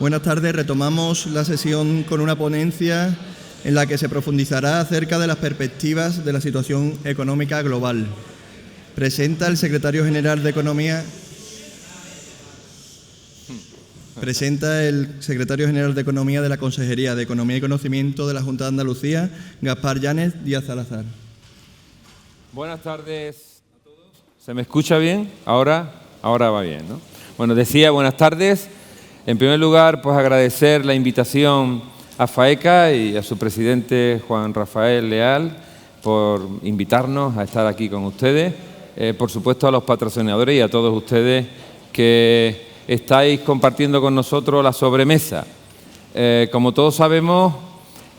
Buenas tardes. Retomamos la sesión con una ponencia en la que se profundizará acerca de las perspectivas de la situación económica global. Presenta el secretario general de Economía. Presenta el secretario general de Economía de la Consejería de Economía y Conocimiento de la Junta de Andalucía, Gaspar Llanes Díaz Salazar. Buenas tardes a todos. ¿Se me escucha bien? Ahora va bien, ¿no? Bueno, decía buenas tardes. En primer lugar, pues agradecer la invitación a FAECA y a su presidente Juan Rafael Leal por invitarnos a estar aquí con ustedes. Por supuesto a los patrocinadores y a todos ustedes que estáis compartiendo con nosotros la sobremesa. Como todos sabemos,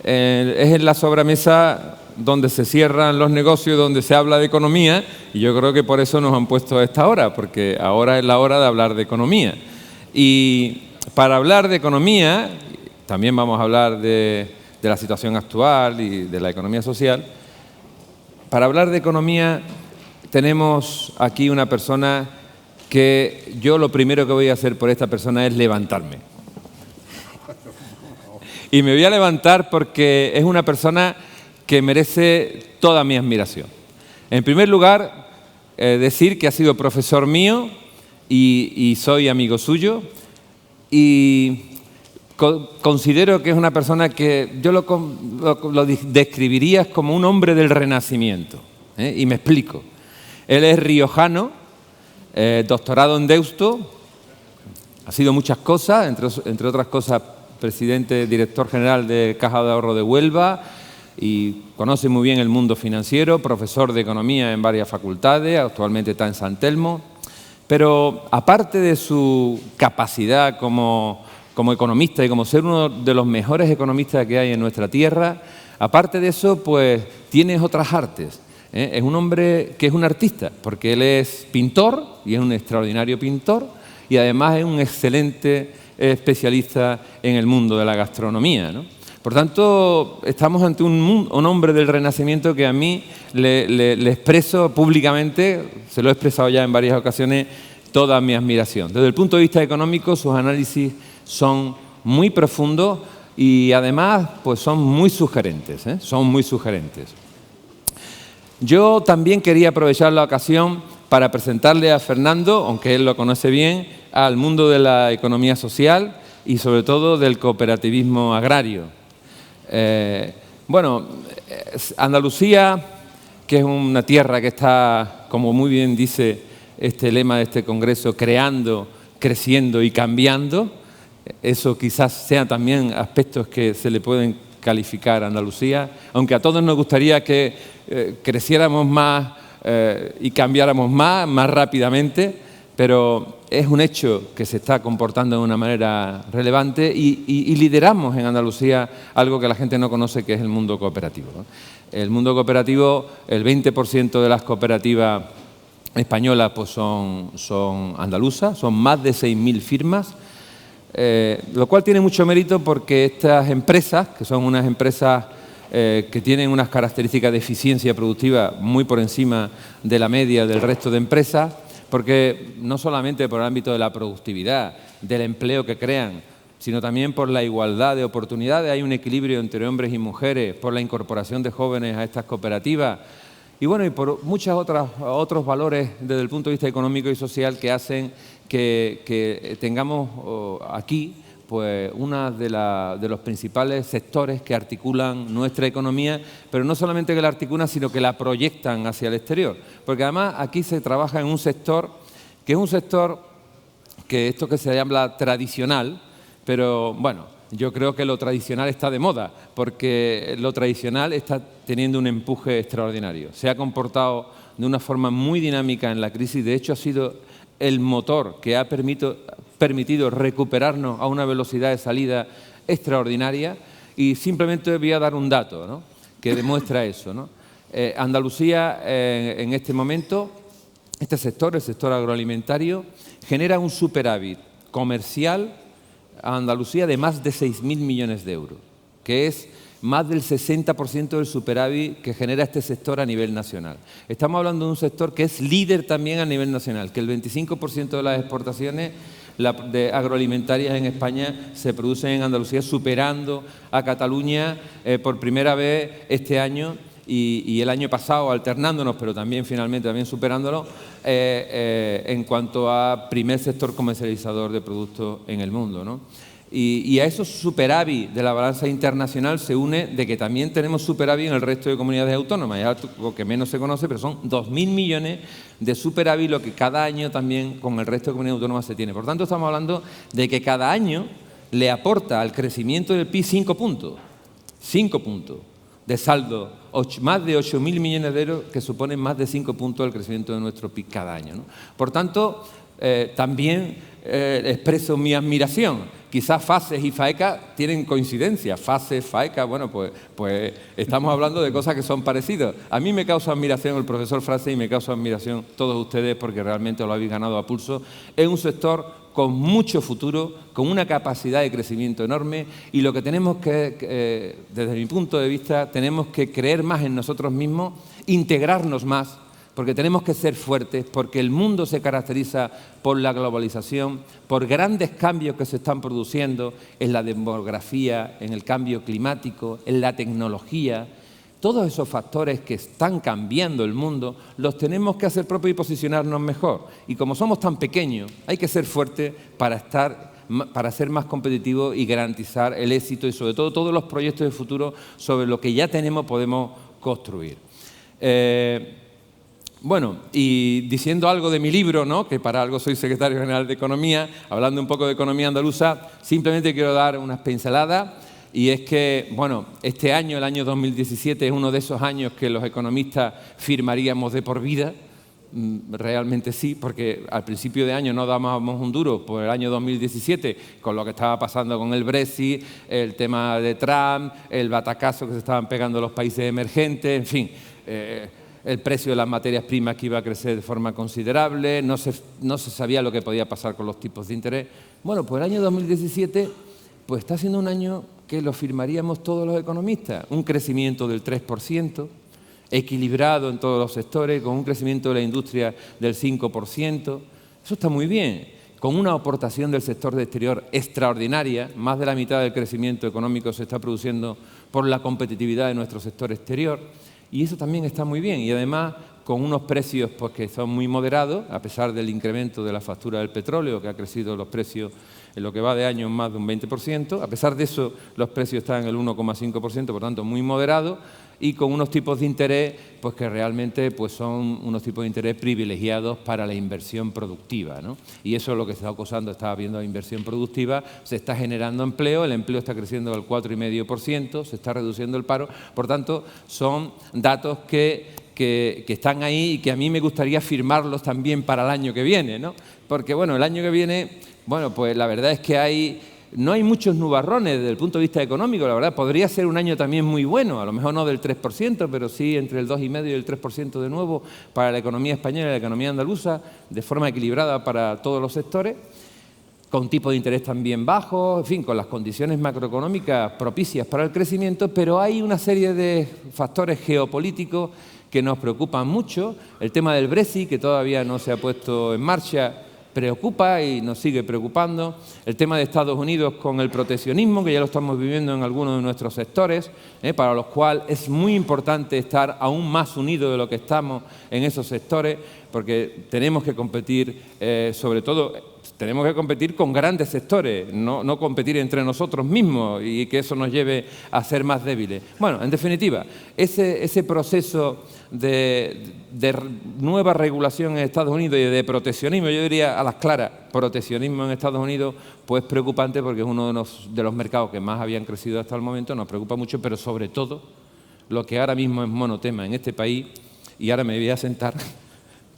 es en la sobremesa donde se cierran los negocios, donde se habla de economía, y yo creo que por eso nos han puesto a esta hora, porque ahora es la hora de hablar de economía. Y para hablar de economía, también vamos a hablar de la situación actual y de la economía social. Para hablar de economía tenemos aquí una persona que yo lo primero que voy a hacer por esta persona es levantarme. Y me voy a levantar porque es una persona que merece toda mi admiración. En primer lugar, decir que ha sido profesor mío y soy amigo suyo. Y considero que es una persona que yo lo describiría como un hombre del Renacimiento. Y me explico. Él es riojano, doctorado en Deusto, ha sido muchas cosas, entre otras cosas, presidente, director general de Caja de Ahorro de Huelva, y conoce muy bien el mundo financiero, profesor de economía en varias facultades, actualmente está en San Telmo. Pero aparte de su capacidad como economista y como ser uno de los mejores economistas que hay en nuestra tierra, aparte de eso, pues tiene otras artes. Es un hombre que es un artista, porque él es pintor y es un extraordinario pintor y además es un excelente especialista en el mundo de la gastronomía, ¿no? Por tanto, estamos ante un hombre del Renacimiento que a mí le expreso públicamente, se lo he expresado ya en varias ocasiones, toda mi admiración. Desde el punto de vista económico, sus análisis son muy profundos y además pues son muy sugerentes, son muy sugerentes. Yo también quería aprovechar la ocasión para presentarle a Fernando, aunque él lo conoce bien, al mundo de la economía social y sobre todo del cooperativismo agrario. Andalucía, que es una tierra que está, como muy bien dice este lema de este congreso, creando, creciendo y cambiando. Eso quizás sean también aspectos que se le pueden calificar a Andalucía, aunque a todos nos gustaría que creciéramos más y cambiáramos más rápidamente, pero es un hecho que se está comportando de una manera relevante y lideramos en Andalucía algo que la gente no conoce, que es el mundo cooperativo, ¿no? El mundo cooperativo, el 20% de las cooperativas españolas pues son andaluzas, son más de 6.000 firmas, lo cual tiene mucho mérito porque estas empresas, que son unas empresas que tienen unas características de eficiencia productiva muy por encima de la media del resto de empresas, porque no solamente por el ámbito de la productividad, del empleo que crean, sino también por la igualdad de oportunidades, hay un equilibrio entre hombres y mujeres, por la incorporación de jóvenes a estas cooperativas y bueno, y por muchos otros valores desde el punto de vista económico y social que hacen que tengamos aquí pues uno de los principales sectores que articulan nuestra economía, pero no solamente que la articulan, sino que la proyectan hacia el exterior. Porque además aquí se trabaja en un sector que es un sector que esto que se llama tradicional, pero bueno, yo creo que lo tradicional está de moda, porque lo tradicional está teniendo un empuje extraordinario. Se ha comportado de una forma muy dinámica en la crisis, de hecho ha sido el motor que ha permitido recuperarnos a una velocidad de salida extraordinaria y simplemente voy a dar un dato, ¿no?, que demuestra eso, ¿no? Andalucía en este momento, este sector, el sector agroalimentario, genera un superávit comercial a Andalucía de más de 6.000 millones de euros, que es más del 60% del superávit que genera este sector a nivel nacional. Estamos hablando de un sector que es líder también a nivel nacional, que el 25% de las exportaciones de agroalimentarias en España se producen en Andalucía, superando a Cataluña por primera vez este año y el año pasado, alternándonos, pero también finalmente también superándolo en cuanto a primer sector comercializador de productos en el mundo, ¿no? Y a esos superávit de la balanza internacional se une de que también tenemos superávit en el resto de comunidades autónomas, es algo que menos se conoce, pero son 2.000 millones de superávit lo que cada año también con el resto de comunidades autónomas se tiene. Por tanto, estamos hablando de que cada año le aporta al crecimiento del PIB 5 puntos. 5 puntos de saldo, más de 8.000 millones de euros, que suponen más de 5 puntos del crecimiento de nuestro PIB cada año, ¿no? Por tanto, también expreso mi admiración. Quizás FASES y FAECA tienen coincidencia. FASES, FAECA, bueno, pues estamos hablando de cosas que son parecidas. A mí me causa admiración el profesor FASES y me causa admiración todos ustedes porque realmente lo habéis ganado a pulso. Es un sector con mucho futuro, con una capacidad de crecimiento enorme y lo que tenemos que, desde mi punto de vista, tenemos que creer más en nosotros mismos, integrarnos más, porque tenemos que ser fuertes, porque el mundo se caracteriza por la globalización, por grandes cambios que se están produciendo en la demografía, en el cambio climático, en la tecnología. Todos esos factores que están cambiando el mundo los tenemos que hacer propios y posicionarnos mejor. Y como somos tan pequeños, hay que ser fuertes para ser más competitivos y garantizar el éxito y sobre todo todos los proyectos de futuro sobre lo que ya tenemos podemos construir. Bueno, y diciendo algo de mi libro, ¿no?, que para algo soy secretario general de Economía, hablando un poco de economía andaluza, simplemente quiero dar unas pinceladas, y es que, bueno, este año, el año 2017, es uno de esos años que los economistas firmaríamos de por vida. Realmente sí, porque al principio de año no dábamos un duro por el año 2017, con lo que estaba pasando con el Brexit, el tema de Trump, el batacazo que se estaban pegando los países emergentes, en fin, el precio de las materias primas que iba a crecer de forma considerable, no se sabía lo que podía pasar con los tipos de interés. Bueno, pues el año 2017 pues está siendo un año que lo firmaríamos todos los economistas, un crecimiento del 3%, equilibrado en todos los sectores, con un crecimiento de la industria del 5%, eso está muy bien, con una aportación del sector de exterior extraordinaria, más de la mitad del crecimiento económico se está produciendo por la competitividad de nuestro sector exterior, y eso también está muy bien, y además con unos precios pues, que son muy moderados, a pesar del incremento de la factura del petróleo, que ha crecido los precios en lo que va de año en más de un 20%, a pesar de eso los precios están en el 1,5%, por tanto muy moderados, y con unos tipos de interés pues, que realmente pues, son unos tipos de interés privilegiados para la inversión productiva, ¿no? Y eso es lo que se está causando, está habiendo inversión productiva, se está generando empleo, el empleo está creciendo al 4,5%, se está reduciendo el paro, por tanto son datos que están ahí y que a mí me gustaría firmarlos también para el año que viene, ¿no? Porque bueno, el año que viene, bueno, pues la verdad es que no hay muchos nubarrones desde el punto de vista económico, la verdad, podría ser un año también muy bueno, a lo mejor no del 3%, pero sí entre el 2,5% y el 3% de nuevo para la economía española y la economía andaluza, de forma equilibrada para todos los sectores, con tipos de interés también bajos, en fin, con las condiciones macroeconómicas propicias para el crecimiento, pero hay una serie de factores geopolíticos que nos preocupan mucho. El tema del Brexit, que todavía no se ha puesto en marcha, preocupa y nos sigue preocupando. El tema de Estados Unidos con el proteccionismo, que ya lo estamos viviendo en algunos de nuestros sectores, para los cuales es muy importante estar aún más unidos de lo que estamos en esos sectores, porque tenemos que competir, sobre todo, tenemos que competir con grandes sectores, no competir entre nosotros mismos y que eso nos lleve a ser más débiles. Bueno, en definitiva, ese proceso de nueva regulación en Estados Unidos y de proteccionismo, yo diría a las claras, proteccionismo en Estados Unidos, pues preocupante porque es uno de los mercados que más habían crecido hasta el momento, nos preocupa mucho, pero sobre todo lo que ahora mismo es monotema en este país, y ahora me voy a sentar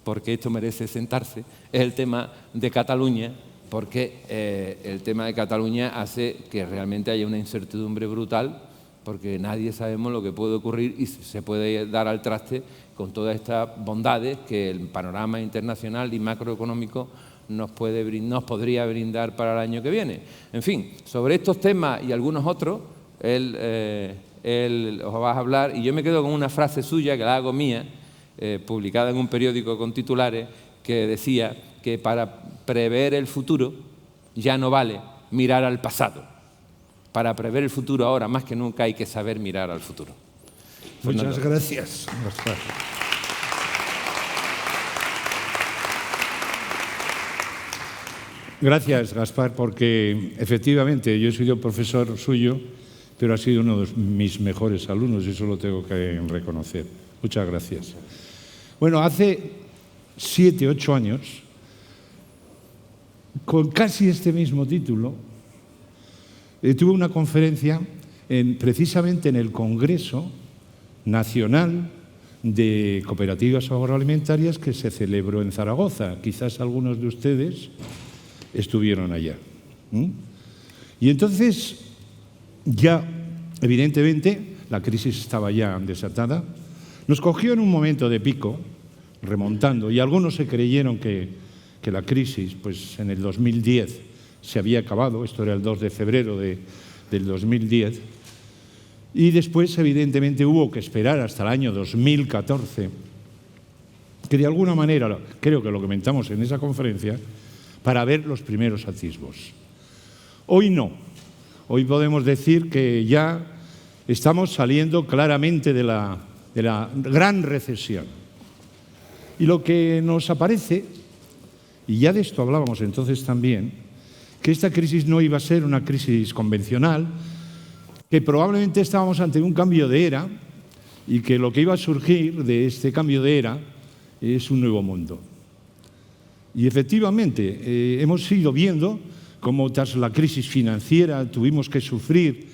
porque esto merece sentarse, es el tema de Cataluña, porque el tema de Cataluña hace que realmente haya una incertidumbre brutal, porque nadie sabemos lo que puede ocurrir y se puede dar al traste con todas estas bondades que el panorama internacional y macroeconómico nos podría brindar para el año que viene. En fin, sobre estos temas y algunos otros, él os va a hablar, y yo me quedo con una frase suya que la hago mía, publicada en un periódico con titulares, que decía que para prever el futuro Ya no vale mirar al pasado. Para prever el futuro ahora, más que nunca, hay que saber mirar al futuro. Muchas gracias, Gaspar. Gracias, Gaspar, porque efectivamente yo he sido profesor suyo, pero ha sido uno de mis mejores alumnos y eso lo tengo que reconocer. Muchas gracias. Bueno, hace 7, 8 años, con casi este mismo título, tuve una conferencia precisamente en el Congreso Nacional de Cooperativas Agroalimentarias que se celebró en Zaragoza. Quizás algunos de ustedes estuvieron allá. Y entonces, ya, evidentemente, la crisis estaba ya desatada. Nos cogió en un momento de pico, remontando, y algunos se creyeron que la crisis, pues en el 2010, se había acabado. Esto era el 2 de febrero del 2010. Y después, evidentemente, hubo que esperar hasta el año 2014, que de alguna manera, creo que lo comentamos en esa conferencia, para ver los primeros atisbos. Hoy no. Hoy podemos decir que ya estamos saliendo claramente de la gran recesión. Y lo que nos aparece, y ya de esto hablábamos entonces también, que esta crisis no iba a ser una crisis convencional, que probablemente estábamos ante un cambio de era y que lo que iba a surgir de este cambio de era es un nuevo mundo. Y efectivamente, hemos ido viendo cómo tras la crisis financiera tuvimos que sufrir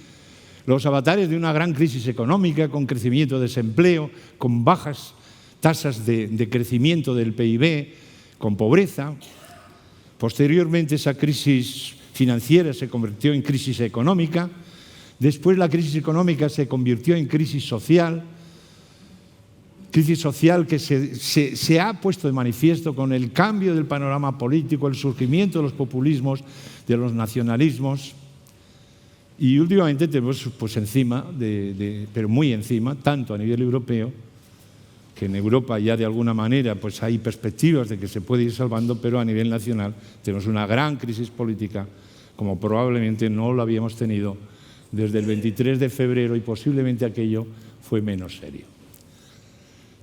los avatares de una gran crisis económica con crecimiento de desempleo, con bajas tasas de crecimiento del PIB, con pobreza. Posteriormente esa crisis financiera se convirtió en crisis económica. Después la crisis económica se convirtió en crisis social que se ha puesto de manifiesto con el cambio del panorama político, el surgimiento de los populismos, de los nacionalismos. Y últimamente tenemos pues encima, pero muy encima, tanto a nivel europeo, que en Europa ya de alguna manera pues hay perspectivas de que se puede ir salvando, pero a nivel nacional tenemos una gran crisis política, como probablemente no lo habíamos tenido desde el 23 de febrero y posiblemente aquello fue menos serio.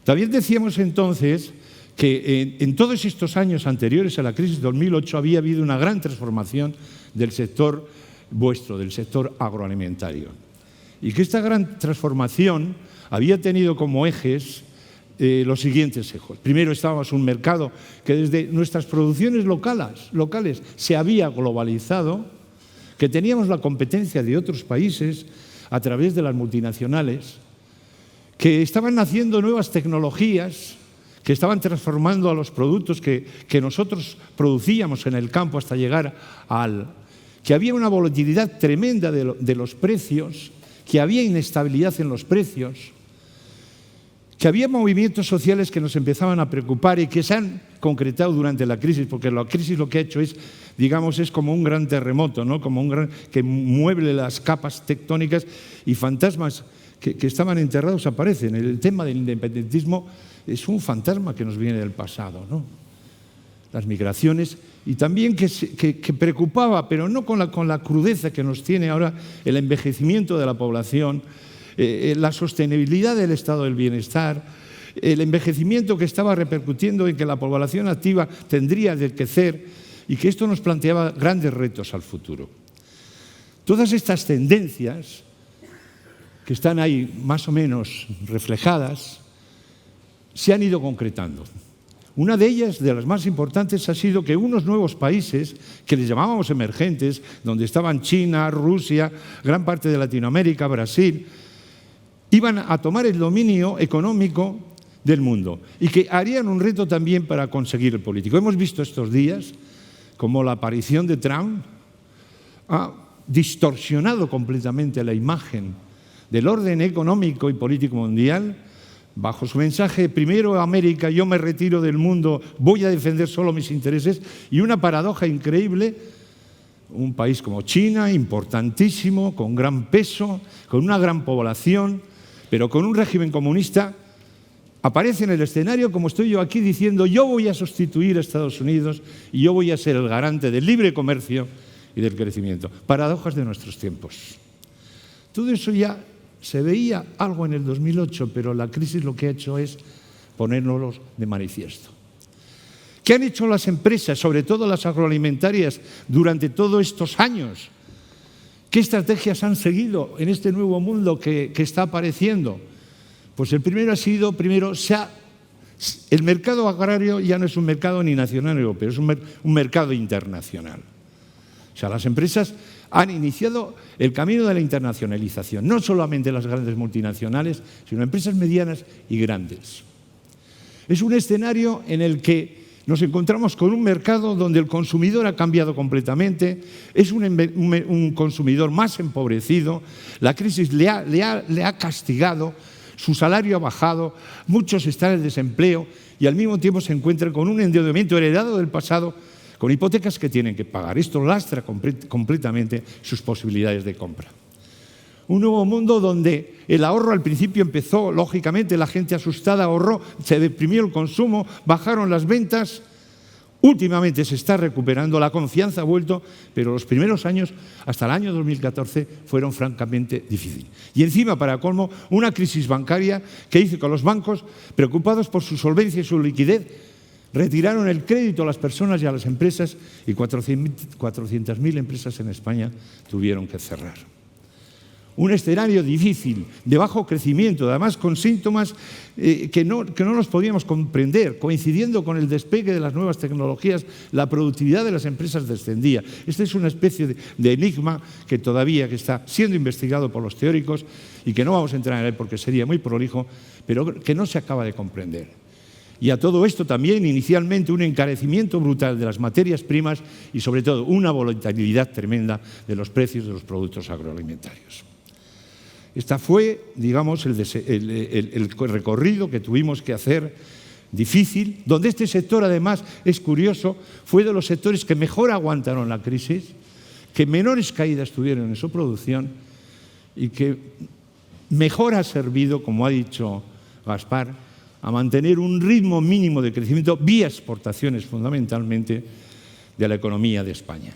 También decíamos entonces que en todos estos años anteriores a la crisis de 2008 había habido una gran transformación del sector vuestro, del sector agroalimentario. Y que esta gran transformación había tenido como ejes los siguientes ejes. Primero, estábamos en un mercado que desde nuestras producciones locales se había globalizado, que teníamos la competencia de otros países a través de las multinacionales, que estaban naciendo nuevas tecnologías, que estaban transformando a los productos que nosotros producíamos en el campo hasta llegar que había una volatilidad tremenda de los precios, que había inestabilidad en los precios, que había movimientos sociales que nos empezaban a preocupar y que se han concretado durante la crisis, porque la crisis lo que ha hecho es, digamos, es como un gran terremoto, ¿no? Como que mueve las capas tectónicas y fantasmas que estaban enterrados aparecen. El tema del independentismo es un fantasma que nos viene del pasado, ¿no? Las migraciones, y también que preocupaba, pero no con la crudeza que nos tiene ahora el envejecimiento de la población, la sostenibilidad del estado del bienestar, el envejecimiento que estaba repercutiendo en que la población activa tendría de crecer y que esto nos planteaba grandes retos al futuro. Todas estas tendencias que están ahí más o menos reflejadas se han ido concretando. Una de ellas, de las más importantes, ha sido que unos nuevos países, que les llamábamos emergentes, donde estaban China, Rusia, gran parte de Latinoamérica, Brasil, iban a tomar el dominio económico del mundo y que harían un reto también para conseguir el político. Hemos visto estos días cómo la aparición de Trump ha distorsionado completamente la imagen del orden económico y político mundial, bajo su mensaje, primero América, yo me retiro del mundo, voy a defender solo mis intereses, y una paradoja increíble, un país como China, importantísimo, con gran peso, con una gran población, pero con un régimen comunista aparece en el escenario como estoy yo aquí diciendo: yo voy a sustituir a Estados Unidos y yo voy a ser el garante del libre comercio y del crecimiento. Paradojas de nuestros tiempos. Todo eso ya se veía algo en el 2008, pero la crisis lo que ha hecho es ponérnoslo de manifiesto. ¿Qué han hecho las empresas, sobre todo las agroalimentarias, durante todos estos años? ¿Qué estrategias han seguido en este nuevo mundo que está apareciendo? Pues el primero ha sido, el mercado agrario ya no es un mercado ni nacional ni europeo, es un mercado internacional. O sea, las empresas han iniciado el camino de la internacionalización, no solamente las grandes multinacionales, sino empresas medianas y grandes. Es un escenario en el que nos encontramos con un mercado donde el consumidor ha cambiado completamente, es un consumidor más empobrecido, la crisis le ha castigado, su salario ha bajado, muchos están en desempleo y al mismo tiempo se encuentran con un endeudamiento heredado del pasado, con hipotecas que tienen que pagar. Esto lastra completamente sus posibilidades de compra. Un nuevo mundo donde el ahorro al principio empezó, lógicamente, la gente asustada ahorró, se deprimió el consumo, bajaron las ventas. Últimamente se está recuperando, la confianza ha vuelto, pero los primeros años, hasta el año 2014, fueron francamente difíciles. Y encima, para colmo, una crisis bancaria que hizo que los bancos, preocupados por su solvencia y su liquidez, retiraron el crédito a las personas y a las empresas y 400.000 empresas en España tuvieron que cerrar. Un escenario difícil, de bajo crecimiento, además con síntomas que no los podíamos comprender. Coincidiendo con el despegue de las nuevas tecnologías, la productividad de las empresas descendía. Esta es una especie de enigma que todavía está siendo investigado por los teóricos y que no vamos a entrar en él porque sería muy prolijo, pero que no se acaba de comprender. Y a todo esto también, inicialmente, un encarecimiento brutal de las materias primas y, sobre todo, una volatilidad tremenda de los precios de los productos agroalimentarios. Esta fue, digamos, el recorrido que tuvimos que hacer, difícil, donde este sector, además, es curioso, fue de los sectores que mejor aguantaron la crisis, que menores caídas tuvieron en su producción y que mejor ha servido, como ha dicho Gaspar, a mantener un ritmo mínimo de crecimiento vía exportaciones, fundamentalmente, de la economía de España.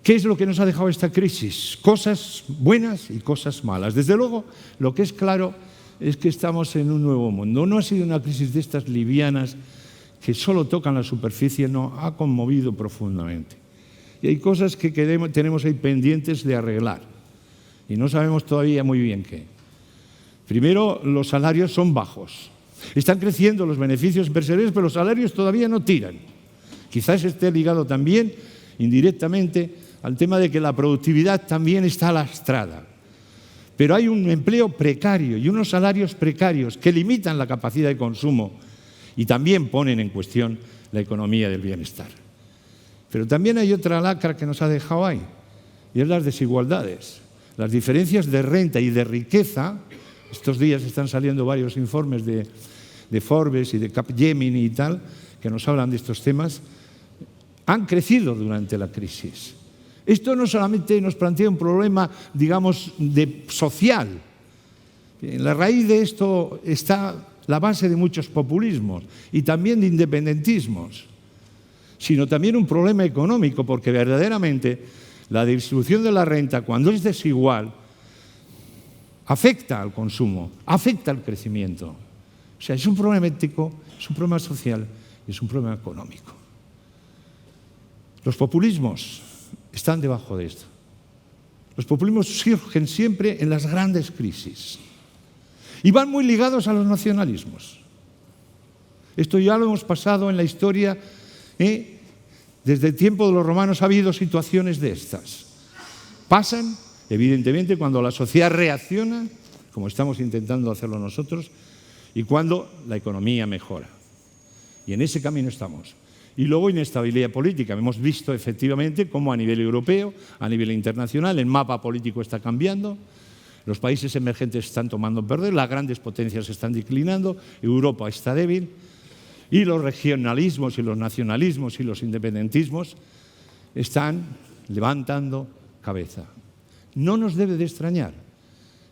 ¿Qué es lo que nos ha dejado esta crisis? Cosas buenas y cosas malas. Desde luego, lo que es claro es que estamos en un nuevo mundo. No ha sido una crisis de estas livianas que solo tocan la superficie, no, ha conmovido profundamente. Y hay cosas que tenemos ahí pendientes de arreglar y no sabemos todavía muy bien qué. Primero, los salarios son bajos. Están creciendo los beneficios empresariales, pero los salarios todavía no tiran. Quizás esté ligado también, indirectamente, al tema de que la productividad también está lastrada. Pero hay un empleo precario y unos salarios precarios que limitan la capacidad de consumo y también ponen en cuestión la economía del bienestar. Pero también hay otra lacra que nos ha dejado ahí, y es las desigualdades. Las diferencias de renta y de riqueza, estos días están saliendo varios informes de Forbes y de Capgemini y tal, que nos hablan de estos temas, han crecido durante la crisis. Esto no solamente nos plantea un problema, digamos, social. En la raíz de esto está la base de muchos populismos y también de independentismos, sino también un problema económico, porque verdaderamente la distribución de la renta, cuando es desigual, afecta al consumo, afecta al crecimiento. O sea, es un problema ético, es un problema social y es un problema económico. Los populismos están debajo de esto. Los populismos surgen siempre en las grandes crisis y van muy ligados a los nacionalismos. Esto ya lo hemos pasado en la historia. Desde el tiempo de los romanos ha habido situaciones de estas. Pasan, evidentemente, cuando la sociedad reacciona, como estamos intentando hacerlo nosotros, y cuando la economía mejora. Y en ese camino estamos. Y luego inestabilidad política. Hemos visto efectivamente cómo a nivel europeo, a nivel internacional, el mapa político está cambiando, los países emergentes están tomando perder, las grandes potencias están declinando, Europa está débil y los regionalismos y los nacionalismos y los independentismos están levantando cabeza. No nos debe de extrañar.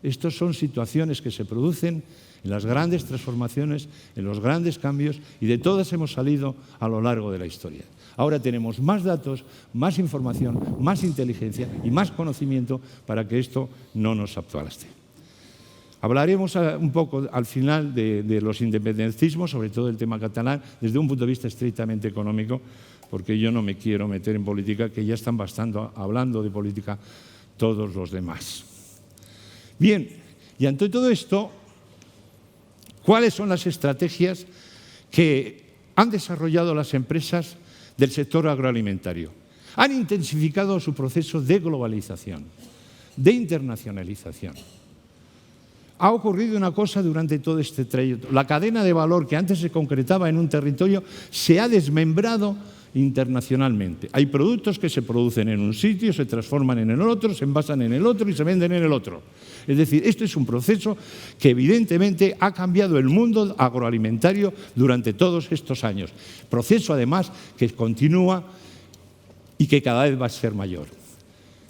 Estas son situaciones que se producen en las grandes transformaciones, en los grandes cambios, y de todas hemos salido a lo largo de la historia. Ahora tenemos más datos, más información, más inteligencia y más conocimiento para que esto no nos aplaste. Hablaremos un poco al final de los independentismos, sobre todo el tema catalán, desde un punto de vista estrictamente económico, porque yo no me quiero meter en política, que ya están bastante hablando de política todos los demás. Bien, y ante todo esto, ¿cuáles son las estrategias que han desarrollado las empresas del sector agroalimentario? Han intensificado su proceso de globalización, de internacionalización. Ha ocurrido una cosa durante todo este trayecto. La cadena de valor que antes se concretaba en un territorio se ha desmembrado internacionalmente. Hay productos que se producen en un sitio, se transforman en el otro, se envasan en el otro y se venden en el otro. Es decir, este es un proceso que evidentemente ha cambiado el mundo agroalimentario durante todos estos años. Proceso además que continúa y que cada vez va a ser mayor.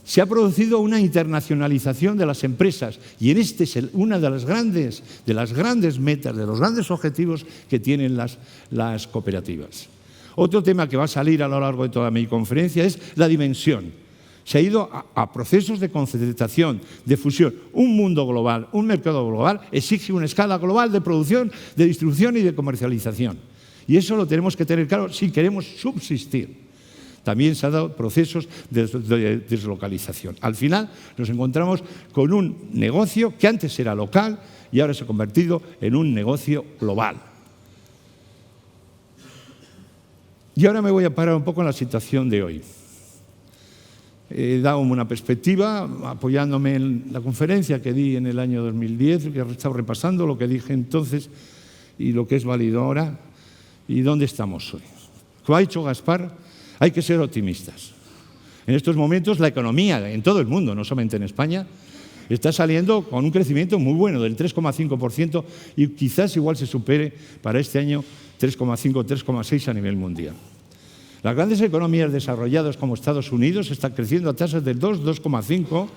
Se ha producido una internacionalización de las empresas y en este es una de las grandes metas, de los grandes objetivos que tienen las cooperativas. Otro tema que va a salir a lo largo de toda mi conferencia es la dimensión. Se ha ido a procesos de concentración, de fusión. Un mundo global, un mercado global, exige una escala global de producción, de distribución y de comercialización. Y eso lo tenemos que tener claro si queremos subsistir. También se han dado procesos de deslocalización. Al final nos encontramos con un negocio que antes era local y ahora se ha convertido en un negocio global. Y ahora me voy a parar un poco en la situación de hoy. He dado una perspectiva apoyándome en la conferencia que di en el año 2010, que he estado repasando lo que dije entonces y lo que es válido ahora y dónde estamos hoy. Como ha dicho Gaspar, hay que ser optimistas. En estos momentos la economía en todo el mundo, no solamente en España, está saliendo con un crecimiento muy bueno del 3,5% y quizás igual se supere para este año 3,5, 3,6 a nivel mundial. Las grandes economías desarrolladas como Estados Unidos están creciendo a tasas del 2, 2,5,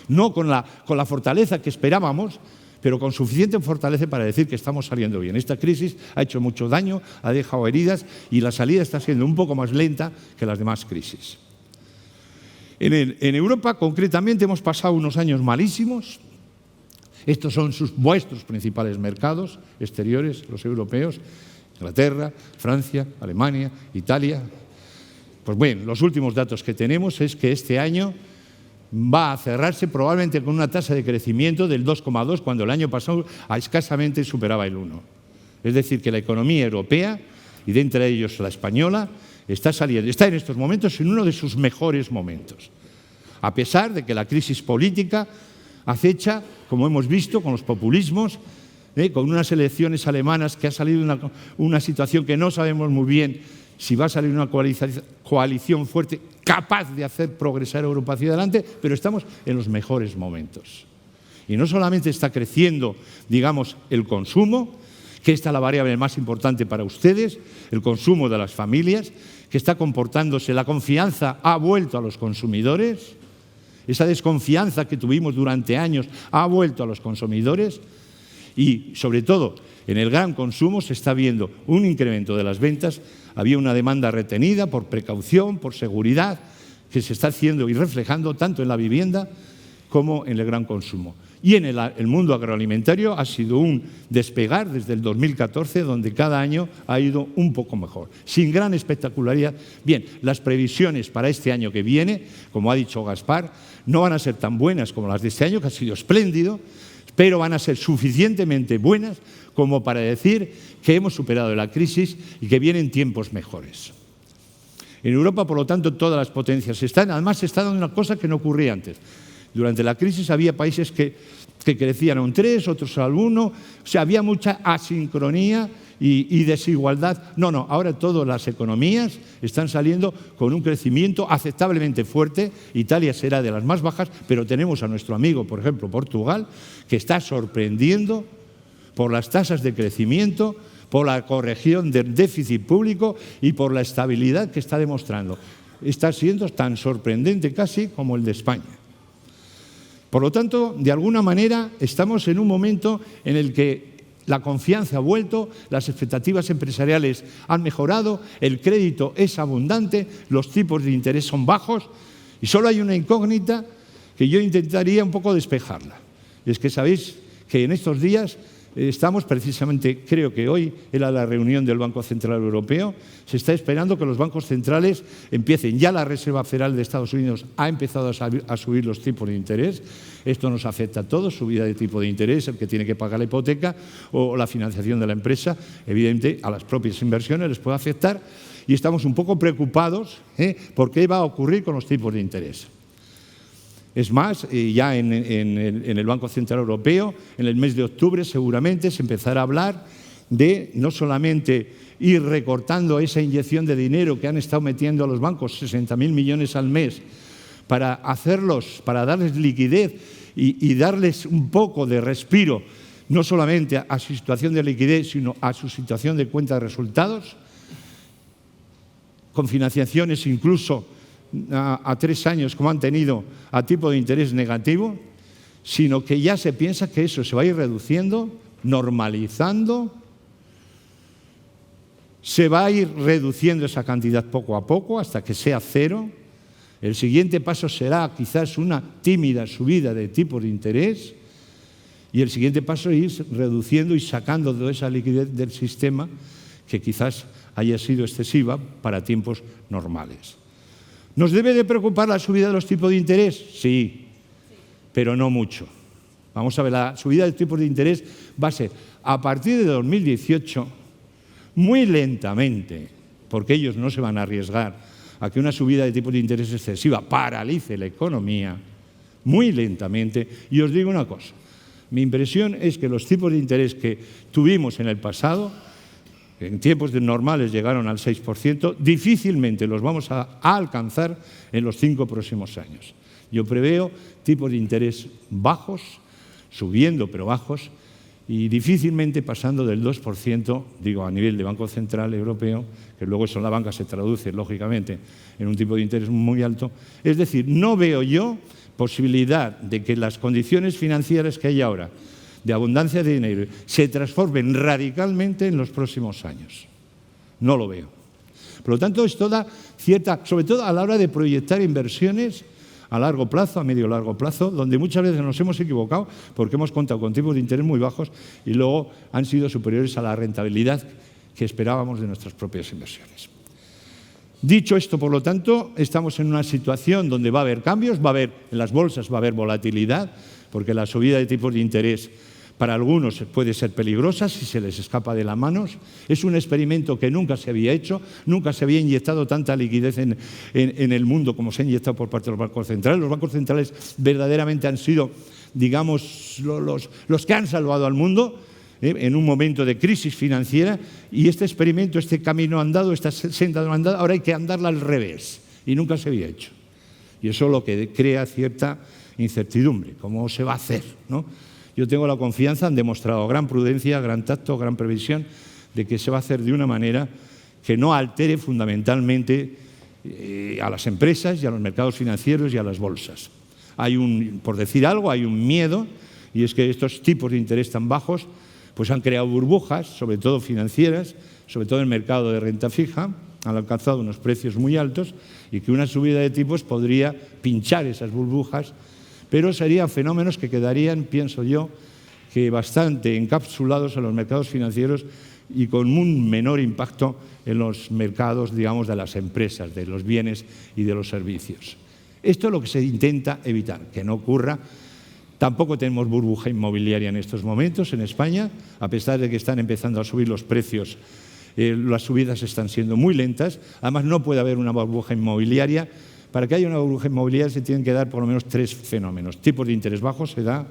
no con la fortaleza que esperábamos, pero con suficiente fortaleza para decir que estamos saliendo bien. Esta crisis ha hecho mucho daño, ha dejado heridas y la salida está siendo un poco más lenta que las demás crisis. En Europa, concretamente, hemos pasado unos años malísimos. Estos son vuestros principales mercados exteriores, los europeos, Inglaterra, Francia, Alemania, Italia. Pues bueno, los últimos datos que tenemos es que este año va a cerrarse probablemente con una tasa de crecimiento del 2,2 cuando el año pasado escasamente superaba el 1. Es decir, que la economía europea, y de entre ellos la española, está en estos momentos en uno de sus mejores momentos. A pesar de que la crisis política acecha, como hemos visto, con los populismos, con unas elecciones alemanas que ha salido una situación que no sabemos muy bien si va a salir una coalición fuerte capaz de hacer progresar Europa hacia adelante, pero estamos en los mejores momentos. Y no solamente está creciendo, digamos, el consumo, que esta es la variable más importante para ustedes, el consumo de las familias, que está comportándose, la confianza ha vuelto a los consumidores, esa desconfianza que tuvimos durante años ha vuelto a los consumidores y, sobre todo, en el gran consumo se está viendo un incremento de las ventas. Había una demanda retenida por precaución, por seguridad, que se está haciendo y reflejando tanto en la vivienda como en el gran consumo. Y en el mundo agroalimentario ha sido un despegar desde el 2014, donde cada año ha ido un poco mejor, sin gran espectacularidad. Bien, las previsiones para este año que viene, como ha dicho Gaspar, no van a ser tan buenas como las de este año, que ha sido espléndido, pero van a ser suficientemente buenas como para decir que hemos superado la crisis y que vienen tiempos mejores. En Europa, por lo tanto, todas las potencias están. Además, se está dando una cosa que no ocurría antes. Durante la crisis había países que crecían a un 3, otros al 1. O sea, había mucha asincronía y desigualdad. No, ahora todas las economías están saliendo con un crecimiento aceptablemente fuerte. Italia será de las más bajas, pero tenemos a nuestro amigo, por ejemplo, Portugal, que está sorprendiendo por las tasas de crecimiento, por la corrección del déficit público y por la estabilidad que está demostrando. Está siendo tan sorprendente casi como el de España. Por lo tanto, de alguna manera, estamos en un momento en el que la confianza ha vuelto, las expectativas empresariales han mejorado, el crédito es abundante, los tipos de interés son bajos y solo hay una incógnita que yo intentaría un poco despejarla. Y es que sabéis que en estos días estamos precisamente, creo que hoy era la reunión del Banco Central Europeo, se está esperando que los bancos centrales empiecen. Ya la Reserva Federal de Estados Unidos ha empezado a subir los tipos de interés. Esto nos afecta a todos, subida de tipo de interés, el que tiene que pagar la hipoteca o la financiación de la empresa. Evidente, a las propias inversiones les puede afectar y estamos un poco preocupados por qué va a ocurrir con los tipos de interés. Es más, ya en el Banco Central Europeo, en el mes de octubre seguramente se empezará a hablar de no solamente ir recortando esa inyección de dinero que han estado metiendo a los bancos, 60.000 millones al mes, para darles liquidez y darles un poco de respiro, no solamente a su situación de liquidez, sino a su situación de cuenta de resultados, con financiaciones incluso a 3 años, como han tenido, a tipo de interés negativo, sino que ya se piensa que eso se va a ir reduciendo, normalizando, se va a ir reduciendo esa cantidad poco a poco hasta que sea cero. El siguiente paso será quizás una tímida subida de tipos de interés y el siguiente paso es ir reduciendo y sacando toda esa liquidez del sistema que quizás haya sido excesiva para tiempos normales. ¿Nos debe de preocupar la subida de los tipos de interés? Sí, pero no mucho. Vamos a ver, la subida de tipos de interés va a ser a partir de 2018 muy lentamente, porque ellos no se van a arriesgar a que una subida de tipos de interés excesiva paralice la economía, muy lentamente. Y os digo una cosa, mi impresión es que los tipos de interés que tuvimos en el pasado, en tiempos normales llegaron al 6%, difícilmente los vamos a alcanzar en los 5 próximos años. Yo preveo tipos de interés bajos, subiendo pero bajos, y difícilmente pasando del 2%, digo, a nivel de Banco Central Europeo, que luego eso en la banca se traduce, lógicamente, en un tipo de interés muy alto. Es decir, no veo yo posibilidad de que las condiciones financieras que hay ahora, de abundancia de dinero, se transformen radicalmente en los próximos años. No lo veo. Por lo tanto, esto da cierta, sobre todo a la hora de proyectar inversiones a largo plazo, a medio largo plazo, donde muchas veces nos hemos equivocado porque hemos contado con tipos de interés muy bajos y luego han sido superiores a la rentabilidad que esperábamos de nuestras propias inversiones. Dicho esto, por lo tanto, estamos en una situación donde va a haber cambios, en las bolsas va a haber volatilidad, porque la subida de tipos de interés para algunos puede ser peligrosa si se les escapa de las manos. Es un experimento que nunca se había hecho, nunca se había inyectado tanta liquidez en el mundo como se ha inyectado por parte de los bancos centrales. Los bancos centrales verdaderamente han sido, digamos, los que han salvado al mundo en un momento de crisis financiera, y este experimento, este camino andado, esta senda andada, ahora hay que andarla al revés, y nunca se había hecho. Y eso es lo que crea cierta incertidumbre, cómo se va a hacer, ¿no? Yo tengo la confianza, han demostrado gran prudencia, gran tacto, gran previsión, de que se va a hacer de una manera que no altere fundamentalmente a las empresas y a los mercados financieros y a las bolsas. Por decir algo, hay un miedo, y es que estos tipos de interés tan bajos pues han creado burbujas, sobre todo financieras, sobre todo en el mercado de renta fija, han alcanzado unos precios muy altos y que una subida de tipos podría pinchar esas burbujas, pero serían fenómenos que quedarían, pienso yo, que bastante encapsulados en los mercados financieros y con un menor impacto en los mercados, digamos, de las empresas, de los bienes y de los servicios. Esto es lo que se intenta evitar, que no ocurra. Tampoco tenemos burbuja inmobiliaria en estos momentos en España, a pesar de que están empezando a subir los precios. Las subidas están siendo muy lentas. Además, no puede haber una burbuja inmobiliaria. Para que haya una burbuja inmobiliaria se tienen que dar por lo menos 3 fenómenos. Tipos de interés bajos se da,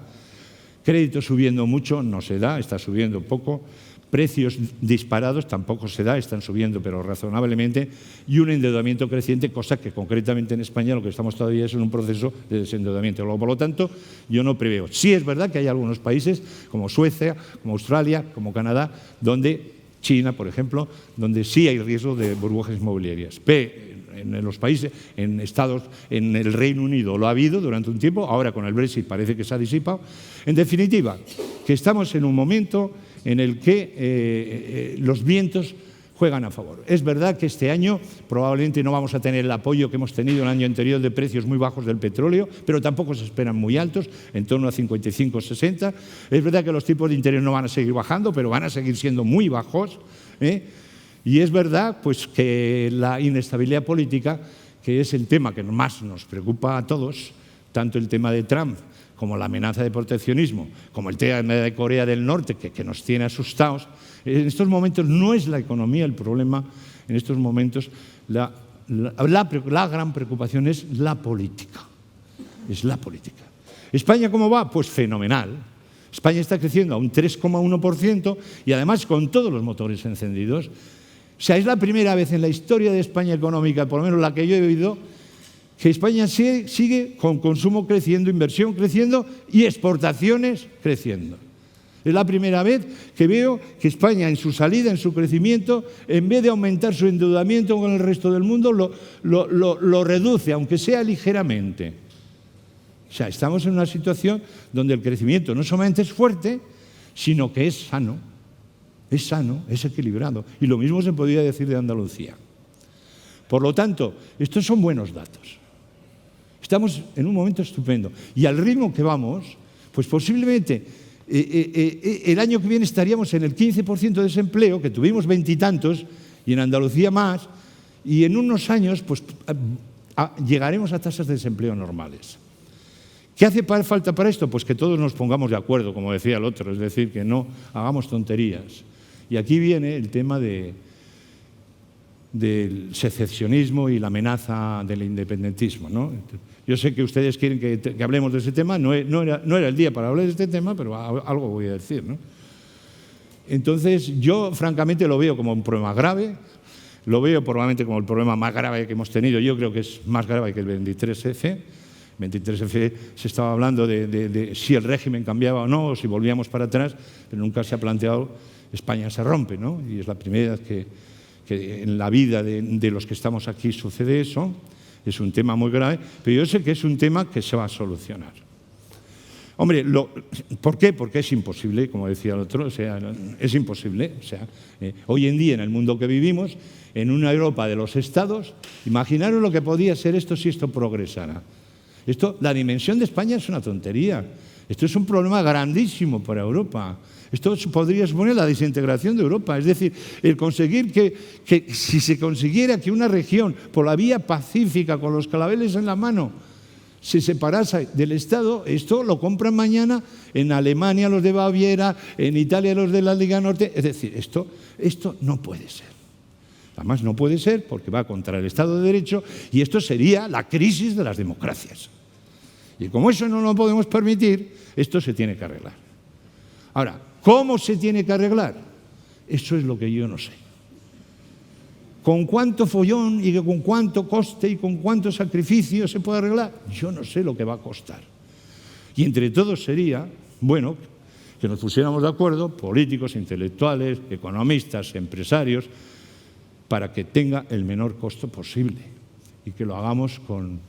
crédito subiendo mucho no se da, está subiendo poco, precios disparados tampoco se da, están subiendo pero razonablemente, y un endeudamiento creciente, cosa que concretamente en España lo que estamos todavía es en un proceso de desendeudamiento. Por lo tanto, yo no preveo. Sí es verdad que hay algunos países como Suecia, como Australia, como Canadá, donde China, por ejemplo, donde sí hay riesgo de burbujas inmobiliarias. en los países, en estados, en el Reino Unido lo ha habido durante un tiempo, ahora con el Brexit parece que se ha disipado. En definitiva, que estamos en un momento en el que los vientos juegan a favor. Es verdad que este año probablemente no vamos a tener el apoyo que hemos tenido el año anterior de precios muy bajos del petróleo, pero tampoco se esperan muy altos, en torno a 55, 60. Es verdad que los tipos de interés no van a seguir bajando, pero van a seguir siendo muy bajos, Y es verdad pues, que la inestabilidad política, que es el tema que más nos preocupa a todos, tanto el tema de Trump como la amenaza de proteccionismo, como el tema de Corea del Norte, que nos tiene asustados. En estos momentos no es la economía el problema, en estos momentos la gran preocupación es la política. Es la política. ¿España cómo va? Pues fenomenal. España está creciendo a un 3,1% y además con todos los motores encendidos. O sea, es la primera vez en la historia de España económica, por lo menos la que yo he vivido, que España sigue con consumo creciendo, inversión creciendo y exportaciones creciendo. Es la primera vez que veo que España en su salida, en su crecimiento, en vez de aumentar su endeudamiento con el resto del mundo, lo reduce, aunque sea ligeramente. O sea, estamos en una situación donde el crecimiento no solamente es fuerte, sino que es sano, es equilibrado. Y lo mismo se podría decir de Andalucía. Por lo tanto, estos son buenos datos. Estamos en un momento estupendo. Y al ritmo que vamos, pues posiblemente el año que viene estaríamos en el 15% de desempleo, que tuvimos 20 y tantos, y en Andalucía más, y en unos años pues, llegaremos a tasas de desempleo normales. ¿Qué hace falta para esto? Pues que todos nos pongamos de acuerdo, como decía el otro, es decir, que no hagamos tonterías. Y aquí viene el tema del secesionismo y la amenaza del independentismo, ¿no? Yo sé que ustedes quieren que hablemos de ese tema, no era el día para hablar de este tema, pero algo voy a decir, ¿no? Entonces, yo francamente lo veo como un problema grave, lo veo probablemente como el problema más grave que hemos tenido, yo creo que es más grave que el 23F. 23F se estaba hablando de si el régimen cambiaba o no, o si volvíamos para atrás, pero nunca se ha planteado España se rompe, ¿no? Y es la primera vez que en la vida de los que estamos aquí sucede eso. Es un tema muy grave, pero yo sé que es un tema que se va a solucionar. Hombre, ¿por qué? Porque es imposible, como decía el otro, o sea, es imposible. O sea, hoy en día, en el mundo que vivimos, en una Europa de los estados, imaginaros lo que podía ser esto si esto progresara. La dimensión de España es una tontería. Esto es un problema grandísimo para Europa. Esto podría suponer la desintegración de Europa. Es decir, el conseguir que si se consiguiera que una región, por la vía pacífica, con los claveles en la mano, se separase del Estado, esto lo compran mañana en Alemania los de Baviera, en Italia los de la Liga Norte. Es decir, esto no puede ser. Además, no puede ser porque va contra el Estado de Derecho y esto sería la crisis de las democracias. Y como eso no lo podemos permitir, esto se tiene que arreglar. Ahora, ¿cómo se tiene que arreglar? Eso es lo que yo no sé. ¿Con cuánto follón y con cuánto coste y con cuánto sacrificio se puede arreglar? Yo no sé lo que va a costar. Y entre todos sería, bueno, que nos pusiéramos de acuerdo, políticos, intelectuales, economistas, empresarios, para que tenga el menor costo posible y que lo hagamos con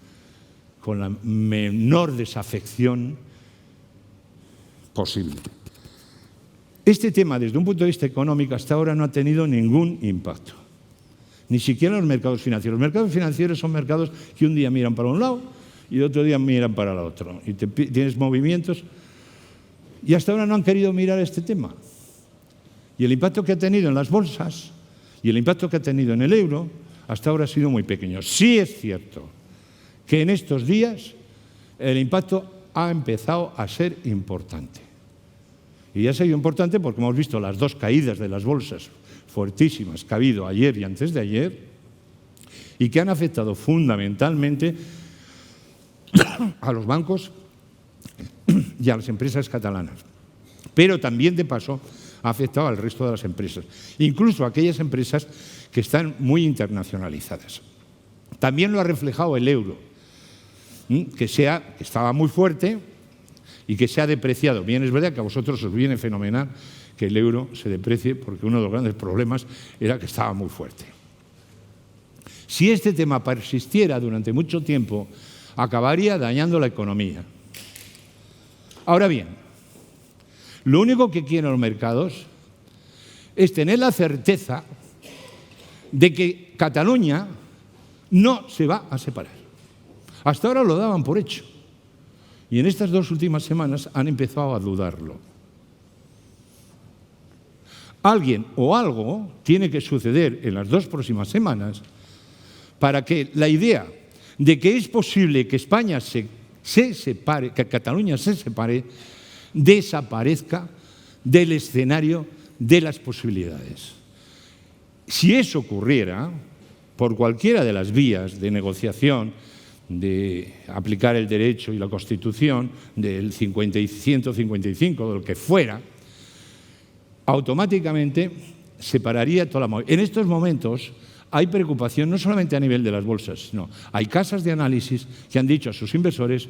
la menor desafección posible. Este tema, desde un punto de vista económico, hasta ahora no ha tenido ningún impacto. Ni siquiera los mercados financieros. Los mercados financieros son mercados que un día miran para un lado y otro día miran para el otro. Y tienes movimientos. Y hasta ahora no han querido mirar este tema. Y el impacto que ha tenido en las bolsas y el impacto que ha tenido en el euro, hasta ahora ha sido muy pequeño. Sí es cierto que en estos días el impacto ha empezado a ser importante. Y ha sido importante porque hemos visto las dos caídas de las bolsas fuertísimas que ha habido ayer y antes de ayer y que han afectado fundamentalmente a los bancos y a las empresas catalanas. Pero también, de paso, ha afectado al resto de las empresas, incluso a aquellas empresas que están muy internacionalizadas. También lo ha reflejado el euro, que estaba muy fuerte y que se ha depreciado. Bien, es verdad que a vosotros os viene fenomenal que el euro se deprecie porque uno de los grandes problemas era que estaba muy fuerte. si este tema persistiera durante mucho tiempo, acabaría dañando la economía. Ahora bien, lo único que quieren los mercados es tener la certeza de que Cataluña no se va a separar. Hasta ahora lo daban por hecho. Y en estas 2 últimas semanas han empezado a dudarlo. Alguien o algo tiene que suceder en las 2 próximas semanas para que la idea de que es posible que España se separe, que Cataluña se separe, desaparezca del escenario de las posibilidades. Si eso ocurriera, por cualquiera de las vías de negociación, de aplicar el derecho y la Constitución, del 155, de lo que fuera, automáticamente separaría toda la movida. En estos momentos hay preocupación no solamente a nivel de las bolsas, sino hay casas de análisis que han dicho a sus inversores: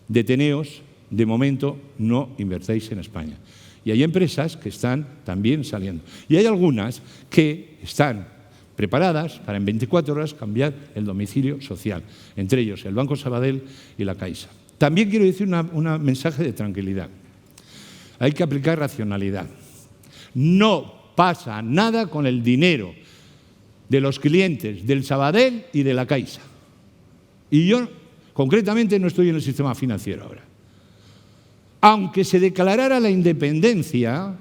deteneos, de momento no invertáis en España. Y hay empresas que están también saliendo. Y hay algunas que están preparadas para en 24 horas cambiar el domicilio social, entre ellos el Banco Sabadell y la Caixa. También quiero decir un mensaje de tranquilidad. Hay que aplicar racionalidad. No pasa nada con el dinero de los clientes del Sabadell y de la Caixa. Y yo, concretamente, no estoy en el sistema financiero ahora. Aunque se declarara la independencia,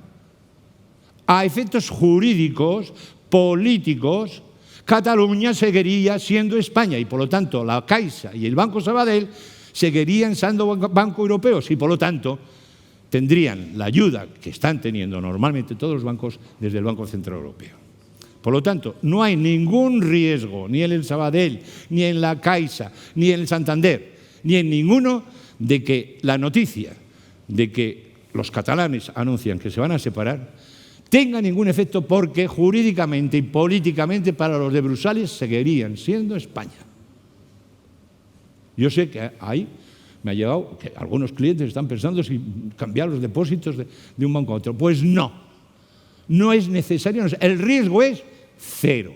a efectos jurídicos, políticos, Cataluña seguiría siendo España y, por lo tanto, la Caixa y el Banco Sabadell seguirían siendo bancos europeos y, por lo tanto, tendrían la ayuda que están teniendo normalmente todos los bancos desde el Banco Central Europeo. Por lo tanto, no hay ningún riesgo, ni en el Sabadell, ni en la Caixa, ni en el Santander, ni en ninguno, de que la noticia de que los catalanes anuncian que se van a separar tenga ningún efecto, porque jurídicamente y políticamente para los de Bruselas seguirían siendo España. Yo sé que ahí me ha llegado que algunos clientes están pensando si cambiar los depósitos de un banco a otro. Pues no, no es necesario. El riesgo es cero.